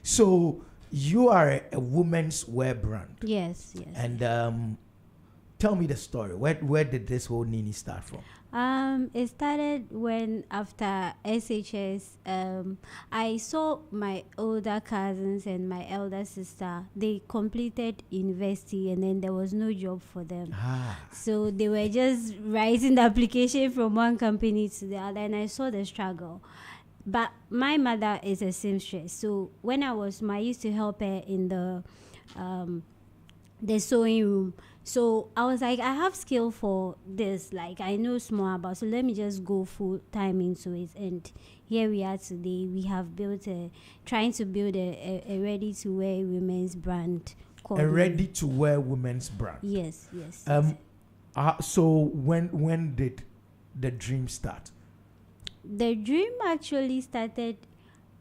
So you are a women's wear brand. Yes. And tell me the story. Where did this whole Nini start from? It started when after SHS, I saw my older cousins and my elder sister. They completed university and then there was no job for them. So they were just writing the application from one company to the other, and I saw the struggle. But my mother is a seamstress, so when I used to help her in the sewing room. So I was like, I have skill for this, like I know small about, so let me just go full time into it. And here we are today. We have trying to build a ready to wear women's brand. A ready to wear women's brand. Yes. So when did the dream start? The dream actually started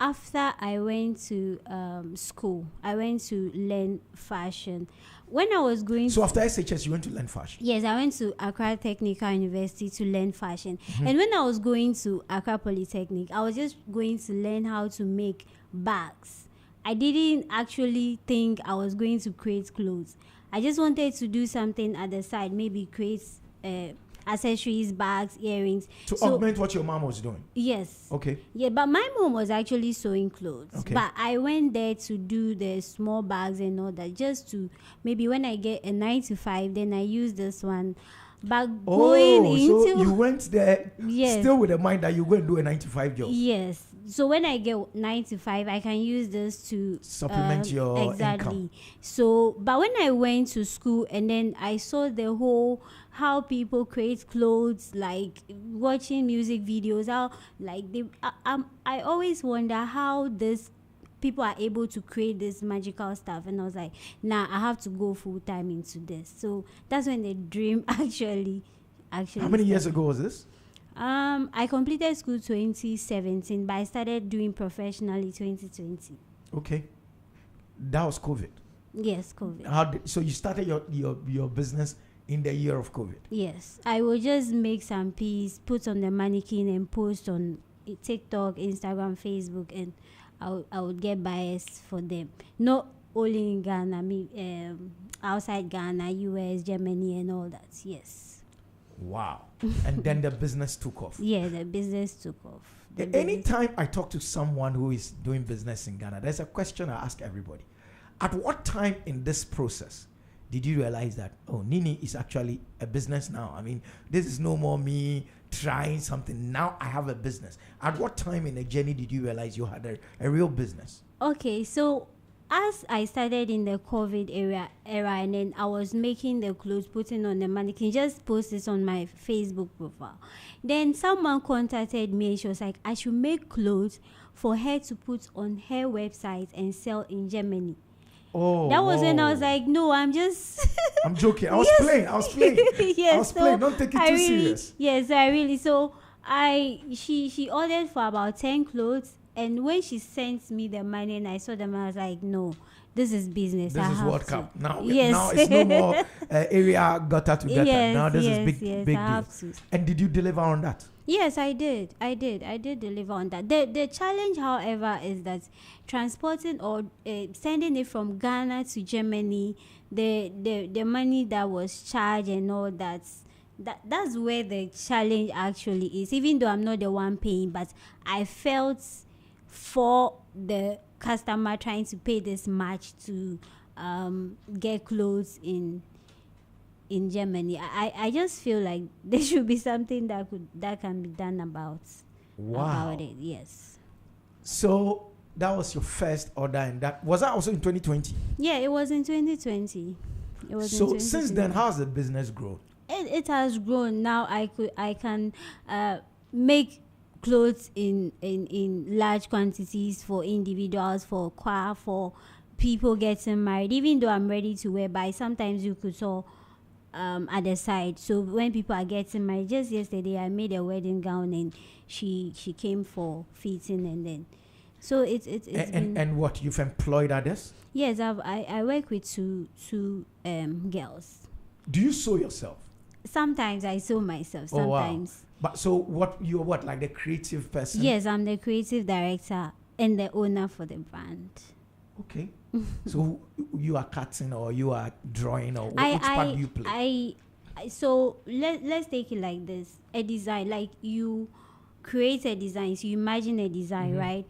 after I went to school. I went to learn fashion. When I was going after SHS, you went to learn fashion? Yes, I went to Accra Technical University to learn fashion. And when I was going to Accra Polytechnic, I was just going to learn how to make bags. I didn't actually think I was going to create clothes. I just wanted to do something at the side, maybe create accessories, bags, earrings. To augment what your mom was doing? Yes. Okay. Yeah, but my mom was actually sewing clothes. Okay. But I went there to do the small bags and all that, just to maybe when I get a 9 to 5, then I use this one. But going into... So you went there still with the mind that you're going to do a 9 to 5 job? Yes. So when I get 9 to 5, I can use this to supplement your income. So, but when I went to school and then I saw the whole how people create clothes, like watching music videos, how like I always wonder how this people are able to create this magical stuff, and I was like, nah, I have to go full time into this. So that's when the dream actually. How many years ago was this? I completed school 2017, but I started doing professionally 2020. Okay, that was COVID. Yes, COVID. So you started your business in the year of COVID? Yes, I would just make some pieces, put on the mannequin, and post on TikTok, Instagram, Facebook, and I would get buyers for them. Not only in Ghana, outside Ghana, US, Germany, and all that. Yes. Wow. And then the business took off. Yeah, the business took off. Anytime I talk to someone who is doing business in Ghana, there's a question I ask everybody. At what time in this process did you realize that, Nini is actually a business now? I mean, this is no more me trying something. Now I have a business. At what time in the journey did you realize you had a real business? Okay, so as I started in the COVID era, and then I was making the clothes, putting on the mannequin, just post this on my Facebook profile. Then someone contacted me and she was like, I should make clothes for her to put on her website and sell in Germany. Oh, that was when I was like, no, I'm just... I'm joking. I was playing. Yes, I was playing. Don't take it too serious. Yes, So she ordered for about 10 clothes. And when she sent me the money and I saw them, I was like, no, this is business. This is World Cup. Now yes. It's no more area gutter to gutter. Yes, now this is big deal. have to. And did you deliver on that? Yes, I did. I did deliver on that. The challenge, however, is that transporting or sending it from Ghana to Germany, the money that was charged and all that's where the challenge actually is. Even though I'm not the one paying, but I felt for the customer trying to pay this much to get clothes in Germany. I just feel like there should be something that can be done about it. Yes. So that was your first order, and that was that also in 2020? Yeah, it was in 2020. So since then, how's the business grown? It has grown. Now I can make clothes in large quantities for individuals, for choir, for people getting married. Even though I'm ready to wear, but sometimes you could sew at the side. So when people are getting married, just yesterday I made a wedding gown and she came for fitting, and then so it's and what, you've employed others? Yes, I work with two girls. Do you sew yourself? Sometimes I sew myself. Sometimes. Oh, wow. But so you're like the creative person? Yes, I'm the creative director and the owner for the brand. Okay. So you are cutting or you are drawing or which part do you play? So let's take it like this: a design, like you create a design, so you imagine a design, right?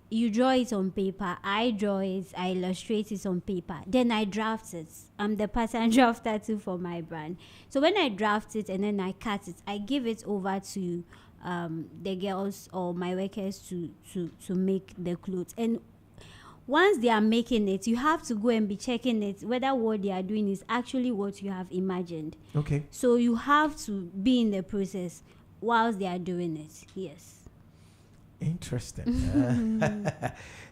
You draw it on paper. I draw it. I illustrate it on paper. Then I draft it. I'm the pattern drafter too for my brand. So when I draft it and then I cut it, I give it over to the girls or my workers to make the clothes. And once they are making it, you have to go and be checking it whether what they are doing is actually what you have imagined. Okay. So you have to be in the process whilst they are doing it. Yes. Interesting.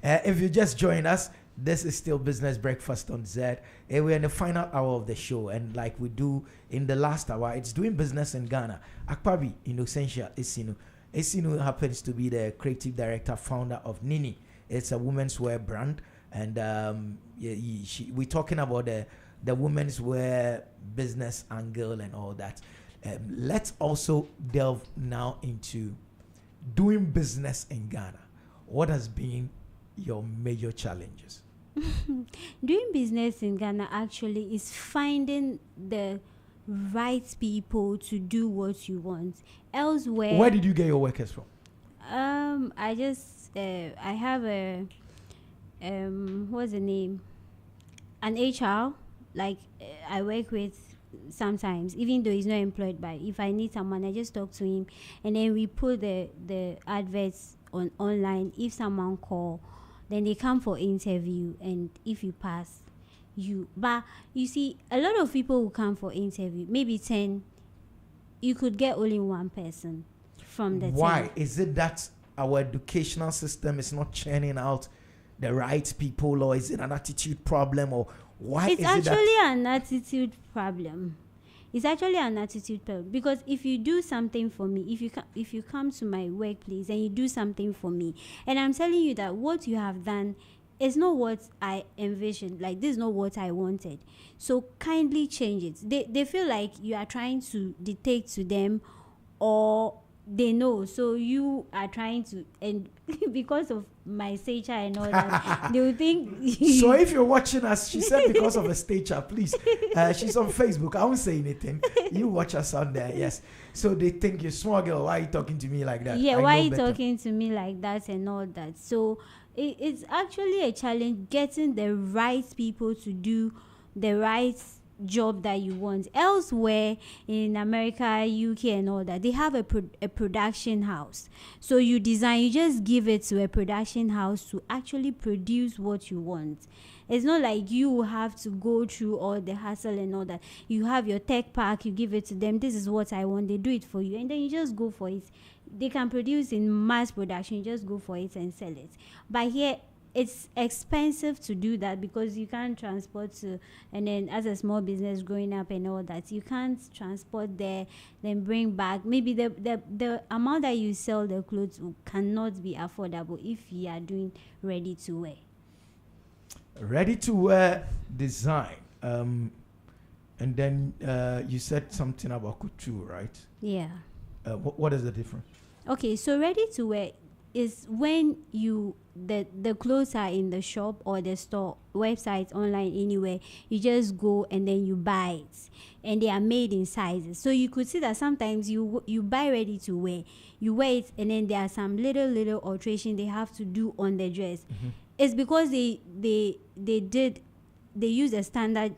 If you just join us, this is still Business Breakfast on Z. We're in the final hour of the show, and like we do in the last hour, it's doing business in Ghana. Akpabi Innocential Isinu. Isinu happens to be the creative director, founder of Nini. It's a women's wear brand, and we're talking about the women's wear business angle and all that. Let's also delve now into doing business in Ghana. What has been your major challenges? Doing business in Ghana actually is finding the right people to do what you want. Elsewhere, where did you get your workers from? I have a what's the name? An HR. Like I work with sometimes, even though he's not employed by. If I need someone, I just talk to him, and then we put the adverts online. If someone call, then they come for interview, and if you pass, but you see, a lot of people will come for interview, maybe 10. You could get only one person from the 10. Why is it that our educational system is not churning out the right people, or is it an attitude problem, or why it's is actually it that an attitude problem? It's actually an attitude problem, because if you do something for me, if you come to my workplace and you do something for me, and I'm telling you that what you have done is not what I envisioned, like this is not what I wanted, so kindly change it. They feel like you are trying to dictate to them, or they know, so you are trying to, and because of my stature and all that, they will think. So if you're watching us, she said because of a stature, please. She's on Facebook. I won't say anything. You watch us on there, yes. So they think you're small girl. Why are you talking to me like that? Yeah, why are you talking to me like that and all that? So it's actually a challenge getting the right people to do the right job that you want. Elsewhere in America, UK and all that, they have a production house. So you just give it to a production house to actually produce what you want. It's not like you have to go through all the hassle and all that. You have your tech pack, you give it to them, this is what I want, they do it for you, and then you just go for it. They can produce in mass production, you just go for it and sell it. But here it's expensive to do that, because you can't transport to, and then as a small business growing up and all that, you can't transport there, then bring back. Maybe the amount that you sell the clothes cannot be affordable if you are doing ready to wear. Ready to wear design. And then you said something about couture, right? Yeah. What is the difference? Okay, so ready to wear is when the clothes are in the shop or the store, website, online, anywhere. You just go and then you buy it, and they are made in sizes. So you could see that sometimes you buy ready to wear, you wear it, and then there are some little alteration they have to do on the dress. It's because they use a standard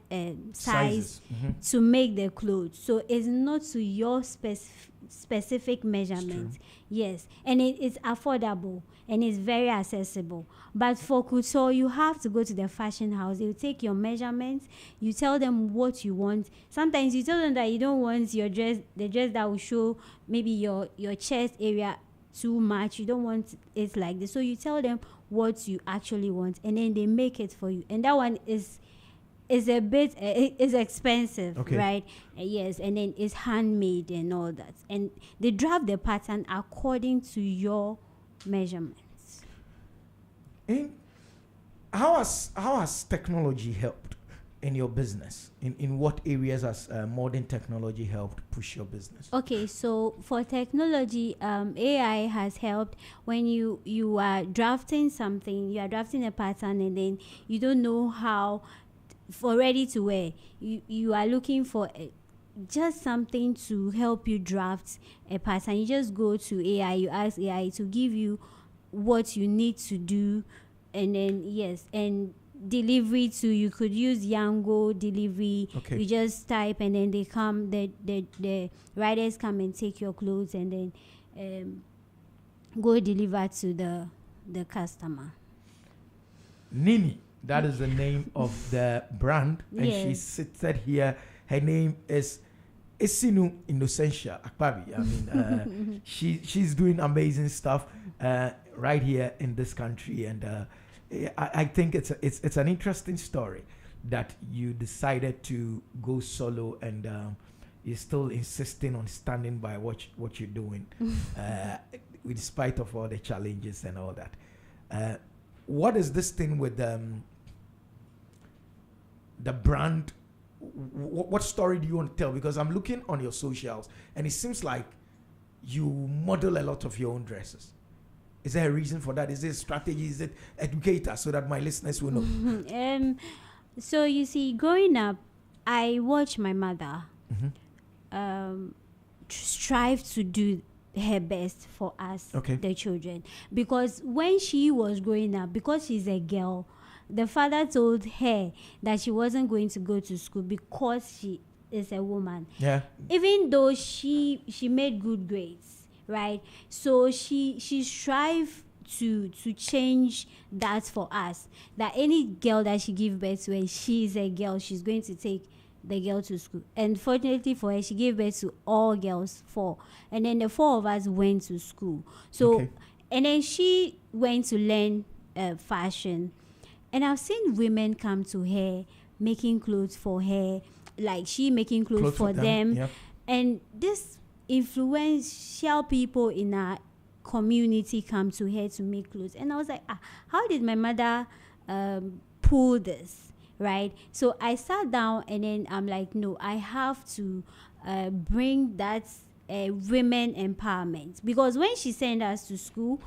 size to make the clothes, so it's not to your specific measurement. Yes, and it's affordable and it's very accessible. But for couture, you have to go to the fashion house. They will take your measurements, you tell them what you want. Sometimes you tell them that you don't want the dress that will show maybe your chest area too much, you don't want it like this, so you tell them what you actually want, and then they make it for you. And that one is a bit is expensive, okay, right? Yes, and then it's handmade and all that, and they draft the pattern according to your measurements. How has technology helped in your business? In what areas has modern technology helped push your business? Okay, so for technology, AI has helped when you are drafting something, you are drafting a pattern, and then you don't know how for ready to wear. You are looking for just something to help you draft a pattern. You just go to AI, you ask AI to give you what you need to do, and then and delivery too. You could use Yango delivery. Okay. You just type and then they come, the riders come and take your clothes and then go deliver to the customer. Nini, that is the name of the brand, and she said here her name is Esinu Innocentia Akpabi. I mean, she's doing amazing stuff right here in this country, and I think it's an interesting story that you decided to go solo, and you're still insisting on standing by what you're doing, in spite of all the challenges and all that. What is this thing with the brand? What story do you want to tell? Because I'm looking on your socials, and it seems like you model a lot of your own dresses. Is there a reason for that? Is it strategy? Is it educator, so that my listeners will know? So you see, growing up, I watched my mother strive to do her best for us, the children. Because when she was growing up, because she's a girl, the father told her that she wasn't going to go to school because she is a woman. Yeah. Even though she made good grades, right? So she strived to change that for us. That any girl that she give birth to, when she is a girl, she's going to take the girl to school. And fortunately for her, she gave birth to all girls, 4. And then the 4 of us went to school. So, and then she went to learn fashion. And I've seen women come to her, making clothes for her, like she making clothes for them. Yep. And this influential people in our community come to her to make clothes. And I was like, how did my mother pull this, right? So I sat down and then I'm like, no, I have to bring that women empowerment. Because when she sent us to school,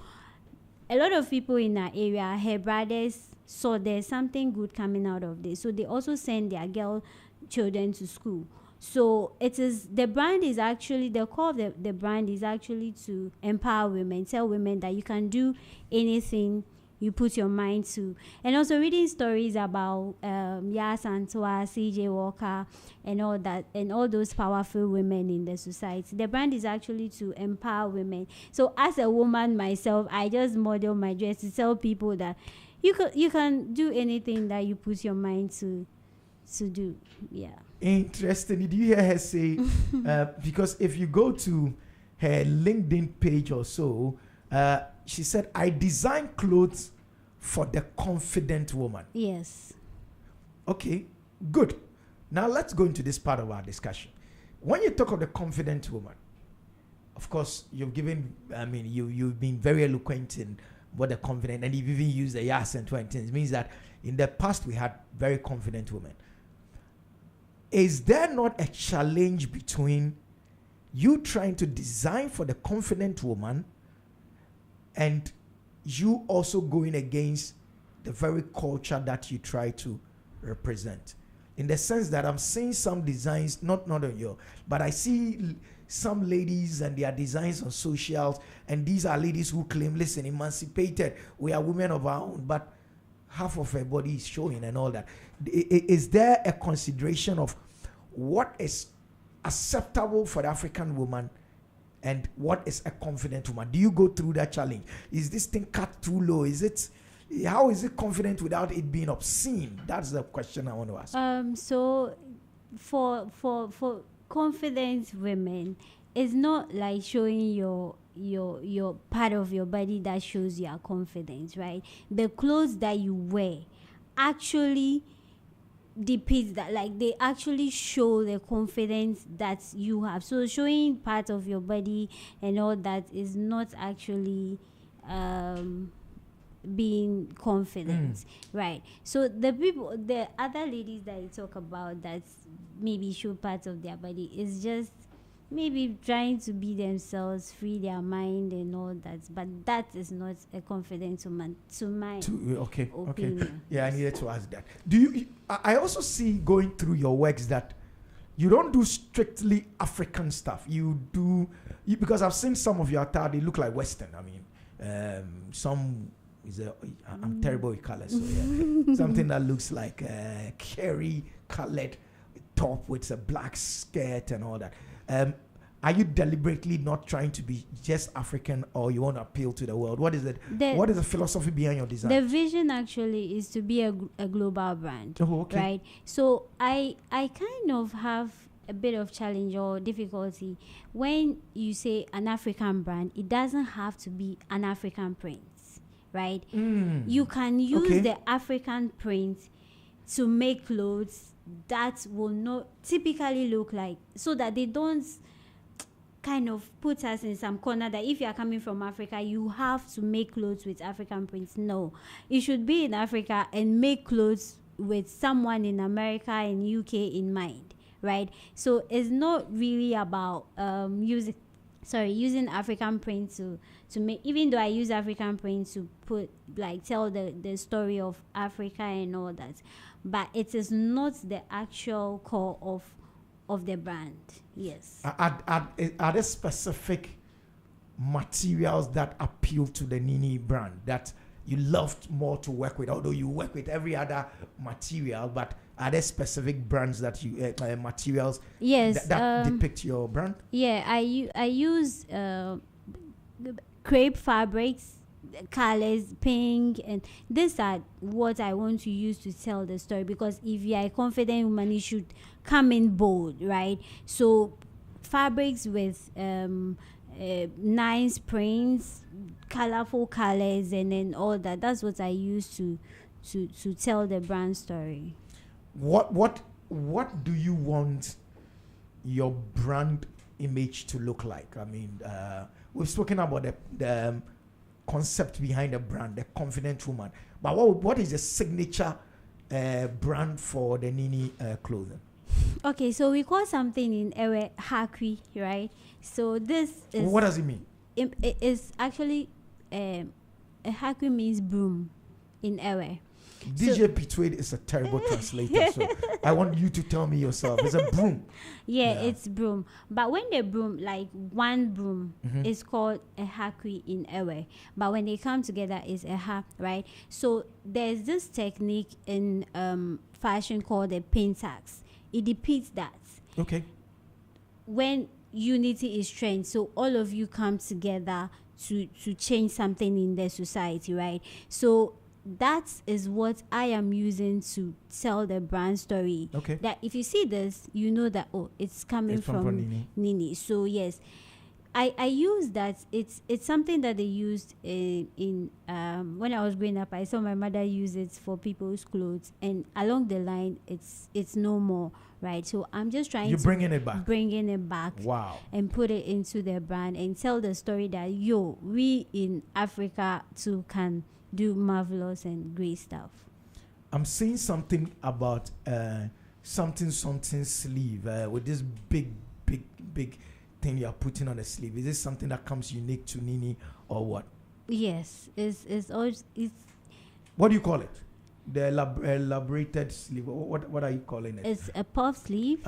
a lot of people in our area, her brothers, saw there's something good coming out of this. So they also send their girl children to school. So it is, the brand is actually, the core of the brand is actually to empower women, tell women that you can do anything you put your mind to. And also reading stories about Yaa Asantewaa, C.J. Walker, and all that, and all those powerful women in the society. The brand is actually to empower women. So as a woman myself, I just model my dress to tell people that you can do anything that you put your mind to do. Yeah. Interesting. Did you hear her say? Because if you go to her LinkedIn page or so, she said, "I design clothes for the confident woman." Yes. Okay, good. Now let's go into this part of our discussion. When you talk of the confident woman, of course, you've given, you've been very eloquent in what the confident, and you've even used the Yaa Asantewaa things. It means that in the past we had very confident women. Is there not a challenge between you trying to design for the confident woman and you also going against the very culture that you try to represent? In the sense that I'm seeing some designs, not on your, but I see some ladies and their designs on socials, and these are ladies who claim, listen, emancipated, we are women of our own, but half of her body is showing and all that. Is there a consideration of what is acceptable for the African woman and what is a confident woman? Do you go through that challenge? Is this thing cut too low? How is it confident without it being obscene? That's the question I want to ask. So for confident women, it's not like showing your part of your body that shows your confidence, right? The clothes that you wear actually depicts that, like they actually show the confidence that you have. So showing part of your body and all that is not actually being confident, right? So the other ladies that you talk about that maybe show parts of their body is just maybe trying to be themselves, free their mind and all that, but that is not a confident woman to my opinion. Yeah, I needed to ask that. I also see going through your works that you don't do strictly African stuff. Because I've seen some of your attire, they look like Western. I mean, some I'm terrible with colors, so yeah. Something that looks like a curry colored top with a black skirt and all that. Are you deliberately not trying to be just African, or you want to appeal to the world? What is it? What is the philosophy behind your design? The vision actually is to be a global brand. Oh, okay. Right? So I kind of have a bit of challenge or difficulty when you say an African brand. It doesn't have to be an African print, right? You can use the African print to make clothes that will not typically look like, so that they don't kind of put us in some corner that if you are coming from Africa, you have to make clothes with African prints. No, you should be in Africa and make clothes with someone in America and UK in mind, right? So it's not really about using African print to make, even though I use African print to tell the story of Africa and all that, but it is not the actual core of the brand. Yes. Are there specific materials that appeal to the Nini brand that you loved more to work with, although you work with every other material, but are there specific brands that you materials that depict your brand? Yeah, I use crepe fabrics, colors, pink, and these are what I want to use to tell the story, because if you are a confident woman, you should come in bold, right? So fabrics with nice prints, colorful colors, and then all that. That's what I use to tell the brand story. What do you want your brand image to look like? I mean, we've spoken about the concept behind the brand, the confident woman. But what is the signature brand for the Nini clothing? Okay, so we call something in Ewe Hakwi, right? So this is... What does it mean? It is actually... Hakwi means broom in Ewe. DJ Pitwade is a terrible translator, so I want you to tell me yourself. It's a broom. Yeah, it's broom. But when they broom, like one broom, is called a hakwi in Ewe. But when they come together, it's a ha, right? So there's this technique in fashion called the pentax. It depicts that. Okay. When unity is strength, so all of you come together to change something in the society, right? So that is what I am using to tell the brand story. Okay. That if you see this, you know that it's coming from Nini. So yes, I use that. It's something that they used in when I was growing up. I saw my mother use it for people's clothes, and along the line, it's no more, right? So I'm just trying to bringing it back. Wow. And put it into the brand and tell the story that we in Africa too can do marvelous and great stuff. I'm seeing something about something sleeve with this big thing you're putting on the sleeve. Is this something that comes unique to Nini or what? Yes, it's what do you call it? The elaborated sleeve. What are you calling it? It's a puff sleeve.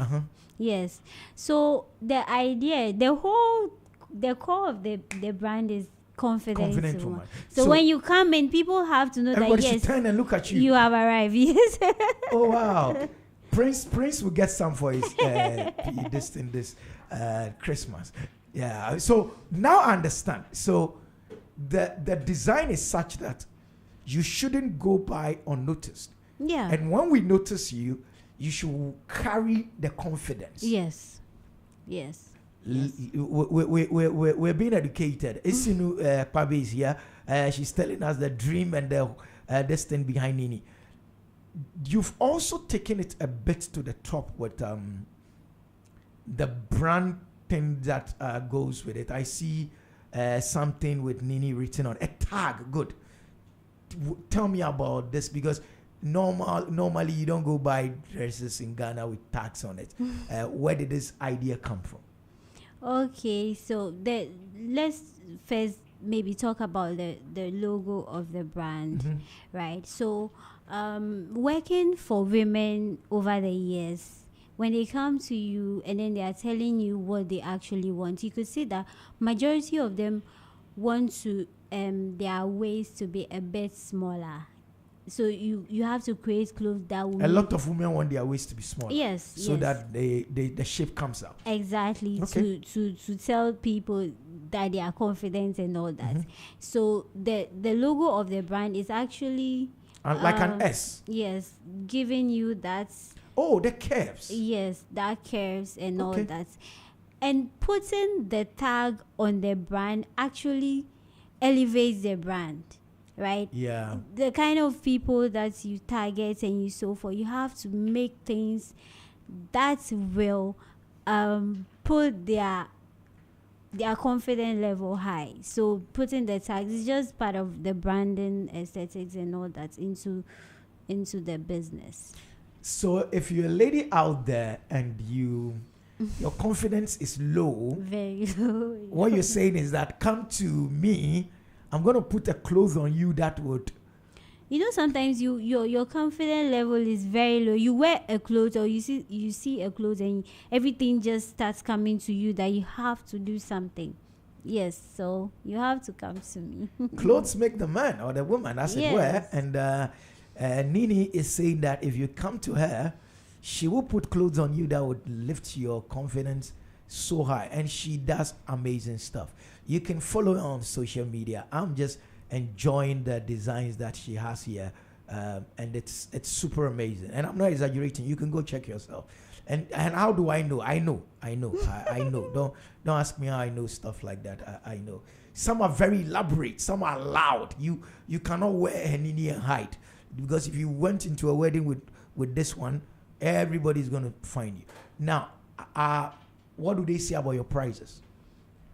Yes. So the idea, the core of the brand is confident woman. So when you come in, people have to know that yes, should turn and look at you. You have arrived. Yes. Oh wow. Prince will get some for his this Christmas. Yeah. So now I understand. So the design is such that you shouldn't go by unnoticed. Yeah. And when we notice you, you should carry the confidence. Yes. Yes. We're being educated. Isinu Kwabe is here. She's telling us the dream and the this behind Nini. You've also taken it a bit to the top with the brand thing that goes with it. I see something with Nini written on a tag. Good. tell me about this, because normally you don't go buy dresses in Ghana with tags on it. Where did this idea come from? Okay, so let's first maybe talk about the logo of the brand, right? So, working for women over the years, when they come to you and then they are telling you what they actually want, you could see that majority of them want to their waist to be a bit smaller. So you have to create clothes that will A lot of women want their waist to be small. yes, So yes. that the shape comes out. Exactly, Okay. to tell people that they are confident and all that. So the logo of the brand is actually And like an S. yes, giving you that Oh, the curves. yes, that curves and all Okay. that, and putting the tag on the brand actually elevates the brand, right? Yeah. The kind of people that you target and you so forth, you have to make things that will put their confidence level high. So putting the tags is just part of the branding aesthetics and all that into the business. So if you're a lady out there and your confidence is low, Very low. what you're saying is that come to me, I'm going to put a clothes on you that would. You know, sometimes your confidence level is very low. You wear a clothes or you see a clothes and everything just starts coming to you that you have to do something. Yes, so you have to come to me. Clothes make the man or the woman, as it were. Yes. And Nini is saying that if you come to her, she will put clothes on you that would lift your confidence so high. And she does amazing stuff. You can follow her on social media. I'm just enjoying the designs that she has here. And it's super amazing. And I'm not exaggerating. You can go check yourself. And how do I know? I know. I know. Don't ask me how I know stuff like that. I know. Some are very elaborate. Some are loud. You cannot wear a Nini and hide. Because if you went into a wedding with this one, everybody's going to find you. Now, what do they say about your prices?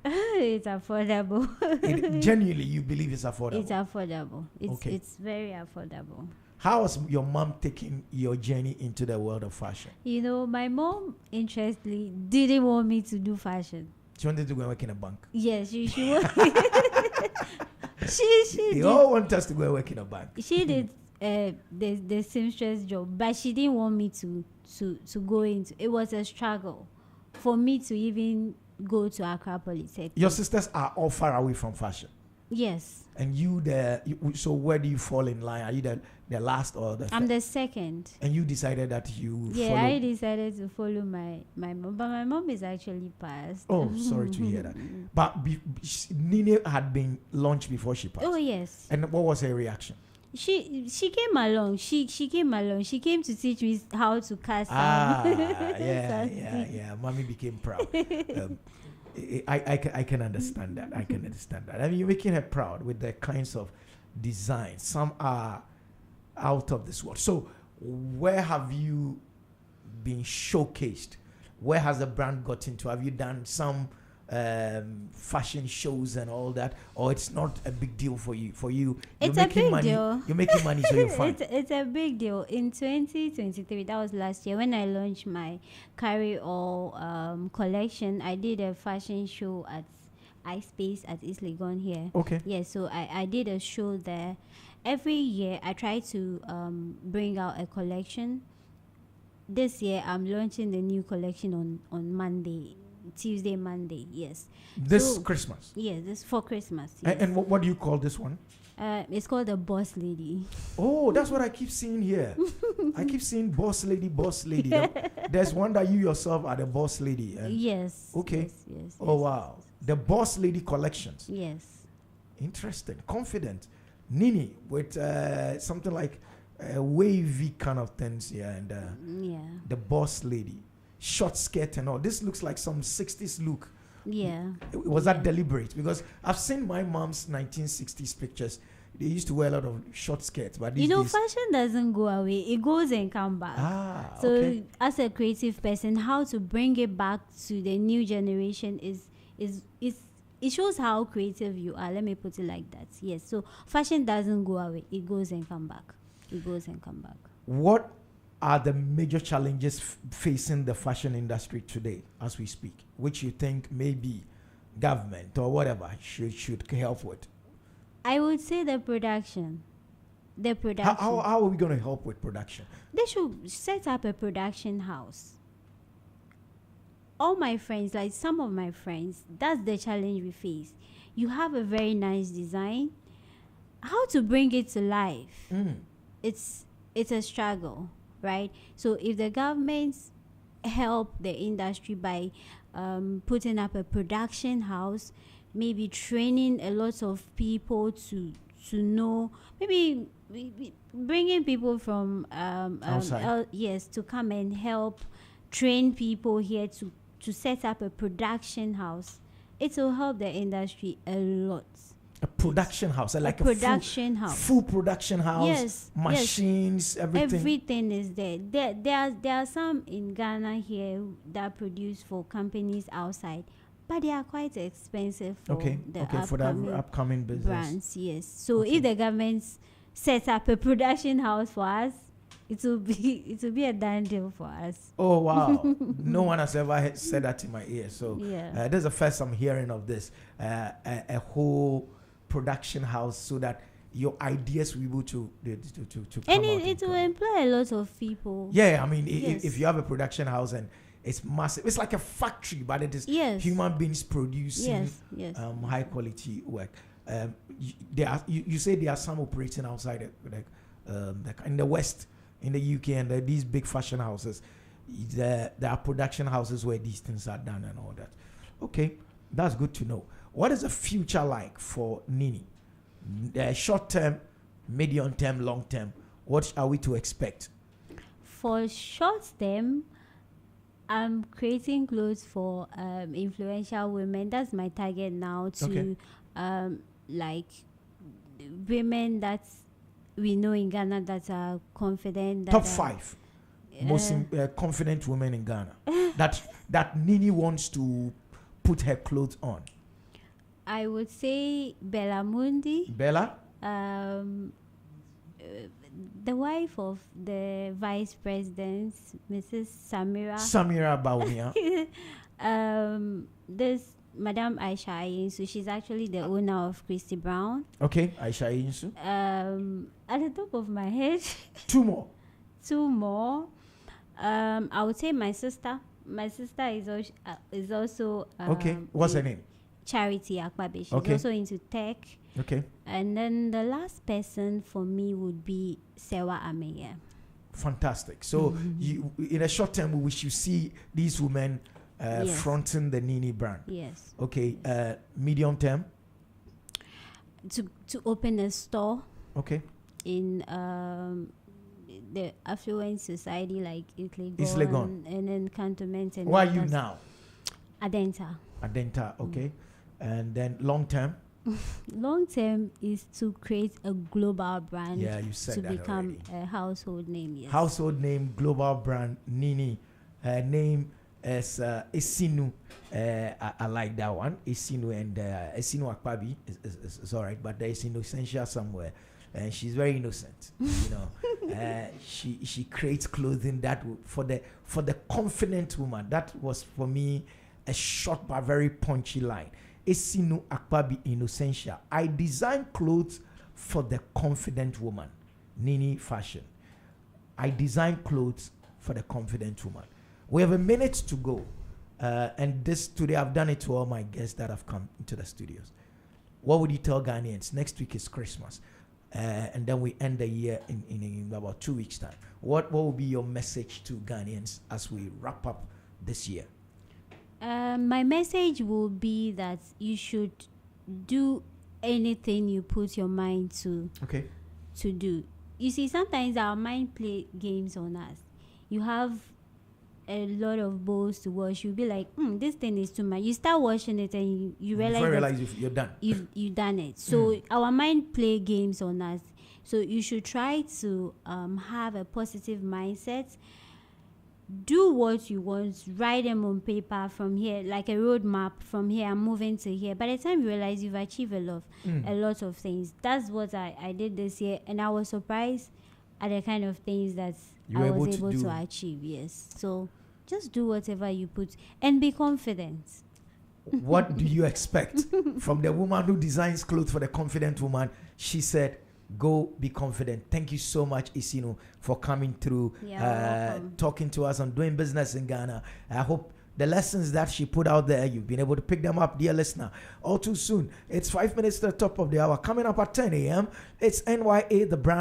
It's affordable. Genuinely, you believe it's affordable? It's affordable. Okay. It's very affordable. How was your mom taking your journey into the world of fashion? You know, my mom, interestingly, didn't want me to do fashion. She wanted to go and work in a bank. Yes, she wanted. she They did. all want us to go and work in a bank. She did the seamstress job, but she didn't want me to go into. It was a struggle for me to even go to Accra Polytechnic. Your sisters are all far away from fashion. Yes. And so where do you fall in line? Are you the last or the I'm the second. And you decided that you Yeah, follow. I decided to follow my mom, but my mom is actually passed. Oh, sorry to hear that. But Nini had been launched before she passed. Oh yes. And what was her reaction? She came along. She came along. She came to teach me how to cast. Yeah. Mommy became proud. I can understand that. I can understand that. I mean, you're making her proud with the kinds of designs. Some are out of this world. So, where have you been showcased? Where has the brand got into? Have you done some fashion shows and all that, or it's not a big deal for you? It's a big deal. You're making money, so you're fine. It's a big deal. In 2023, that was last year when I launched my Carry All collection. I did a fashion show at iSpace at East Legon here. Okay. Yeah, so I did a show there. Every year I try to bring out a collection. This year I'm launching the new collection on Monday. Tuesday, Monday, yes. This So- Christmas. Yes, this for Christmas. Yes. And what do you call this one? It's called the Boss Lady. Oh, that's what I keep seeing here. I keep seeing boss lady, boss lady. There's one that you yourself are the boss lady. And Yes. Okay. Yes. oh, wow. The boss lady collections. Yes. Interesting. Confident. Nini with something like wavy kind of things. Yeah. And Yeah. the boss lady. Short skirt and all. This looks like some 60s look. Yeah. Was that deliberate? Because I've seen my mom's 1960s pictures. They used to wear a lot of short skirts, but these days, Fashion doesn't go away; it goes and come back. So, okay. as a creative person, how to bring it back to the new generation is it shows how creative you are. Let me put it like that. Yes. So fashion doesn't go away. It goes and come back. It goes and come back. What are the major challenges facing the fashion industry today as we speak, which you think maybe government or whatever should help with? I would say the production. The production. How are we going to help with production? They should set up a production house. All my friends, like some of my friends, that's the challenge we face. You have a very nice design. How to bring it to life? It's a struggle, right? So if the governments help the industry by putting up a production house, maybe training a lot of people to know, maybe bringing people from outside. yes, to come and help train people here to set up a production house, it will help the industry a lot. A production house, like a production house, full production house. Yes, machines, everything. Everything is there. There are some in Ghana here that produce for companies outside, but they are quite expensive for the upcoming business brands. Yes. So if the government sets up a production house for us, it will be a done deal for us. Oh wow! No one has ever said that in my ear. So this is the first I'm hearing of this. A whole production house, so that your ideas will be able to come and out it will employ a lot of people. Yeah, I mean, if you have a production house and it's massive, it's like a factory, but it is human beings producing high quality work. You say there are some operating outside, like in the West, in the UK, and these big fashion houses. There are production houses where these things are done and all that. Okay, that's good to know. What is the future like for Nini? Short term, medium term, long term. What are we to expect? For short term, I'm creating clothes for influential women. That's my target now, to like women that we know in Ghana that are confident. Top 5 most confident women in Ghana that Nini wants to put her clothes on. I would say Bella Mundi. Bella? The wife of the vice president, Mrs. Samira Bawumia. This Madame Aisha Ayinsu, she's actually the owner of Christy Brown. Okay, Aisha Ayinsu. At the top of my head. Two more. I would say my sister. My sister is also okay. What's her name? Charity Akbabe. She's also into tech. Okay. And then the last person for me would be Sewa Ameye. Fantastic. So you, in a short term, we should see these women fronting the Nini brand. Yes. Okay. Medium term. To open a store. Okay. In the affluent society like Islegon and then Cantonment. And where are you now? Adenta. Okay. And then long term? Long term is to create a global brand. Yeah, you said to that become already. A household name. Yes. Household name, global brand, Nini. Her name is Esinu. I like that one. Esinu, and Esinu Akpabi is all right, but there is Innocentia somewhere. And she's very innocent, you know. She creates clothing that for the confident woman. That was for me a short but very punchy line. Esinu Akpabi Innocentia. I design clothes for the confident woman. Nini Fashion. I design clothes for the confident woman. We have a minute to go, and this today I've done it to all my guests that have come into the studios. What would you tell Ghanaians? Next week is Christmas. And then we end the year in about 2 weeks' time. What will be your message to Ghanaians as we wrap up this year? My message will be that you should do anything you put your mind to. Okay. To do. You see, sometimes our mind play games on us. You have a lot of bowls to wash. You'll be like, this thing is too much. You start washing it and you realize you're done. You've done it. So our mind play games on us. So you should try to have a positive mindset. do what you want, write them on paper from here, like a roadmap. From here, I'm moving to here. By the time you realize you've achieved a lot of things. That's what I did this year, and I was surprised at the kind of things that I was able to achieve. Yes, so just do whatever you put and be confident. What do you expect from the woman who designs clothes for the confident woman? She said, go be confident. Thank you so much, Isino, for coming through, talking to us on doing business in Ghana. I hope the lessons that she put out there, you've been able to pick them up, dear listener. All too soon. It's 5 minutes to the top of the hour. Coming up at 10 a.m., it's NYA, the brand.